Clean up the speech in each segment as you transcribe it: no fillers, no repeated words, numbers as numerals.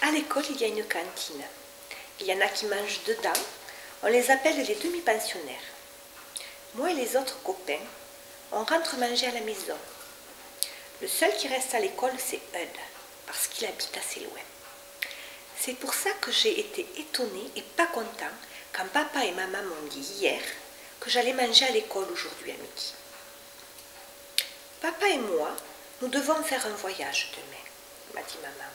À l'école, il y a une cantine. Il y en a qui mangent dedans. On les appelle les demi-pensionnaires. Moi et les autres copains, on rentre manger à la maison. Le seul qui reste à l'école, c'est Eudes, parce qu'il habite assez loin. C'est pour ça que j'ai été étonnée et pas content quand papa et maman m'ont dit hier que j'allais manger à l'école aujourd'hui à midi. Papa et moi, nous devons faire un voyage demain, m'a dit maman,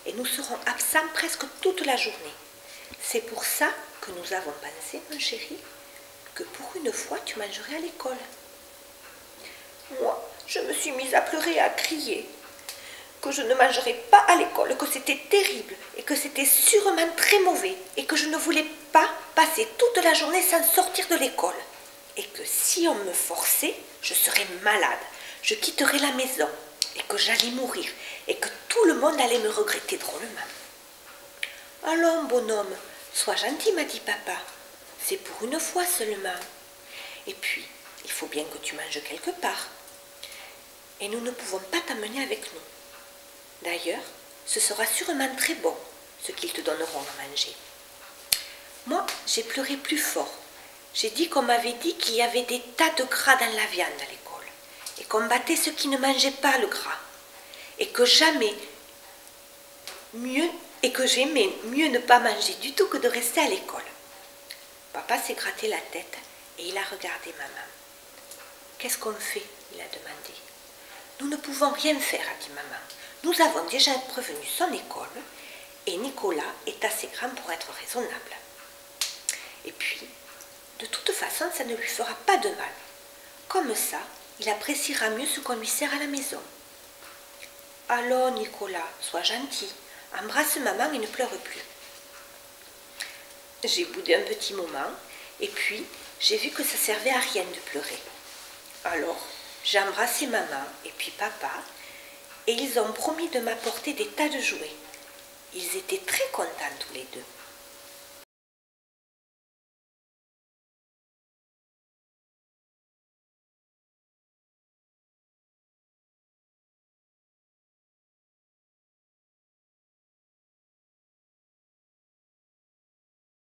et nous serons absents presque toute la journée. C'est pour ça que nous avons pensé, mon chéri, que pour une fois tu mangerais à l'école. Moi, je me suis mise à pleurer et à crier que je ne mangerais pas à l'école, que c'était terrible et que c'était sûrement très mauvais et que je ne voulais pas passer toute la journée sans sortir de l'école et que si on me forçait, je serais malade, je quitterais la maison et que j'allais mourir et que tout le monde allait me regretter drôlement. Allons, bonhomme, sois gentil, m'a dit papa, c'est pour une fois seulement. Et puis, il faut bien que tu manges quelque part. Et nous ne pouvons pas t'amener avec nous. D'ailleurs, ce sera sûrement très bon, ce qu'ils te donneront à manger. Moi, j'ai pleuré plus fort. J'ai dit qu'on m'avait dit qu'il y avait des tas de gras dans la viande à l'école, et qu'on battait ceux qui ne mangeaient pas le gras, et que j'aimais mieux ne pas manger du tout que de rester à l'école. Papa s'est gratté la tête et il a regardé maman. Qu'est-ce qu'on fait? Il a demandé. Nous ne pouvons rien faire, a dit maman. Nous avons déjà prévenu son école et Nicolas est assez grand pour être raisonnable. Et puis, de toute façon, ça ne lui fera pas de mal. Comme ça, il appréciera mieux ce qu'on lui sert à la maison. Allons, Nicolas, sois gentil. Embrasse maman et ne pleure plus. J'ai boudé un petit moment et puis j'ai vu que ça servait à rien de pleurer. Alors, j'ai embrassé maman et puis papa et ils ont promis de m'apporter des tas de jouets. Ils étaient très contents tous les deux.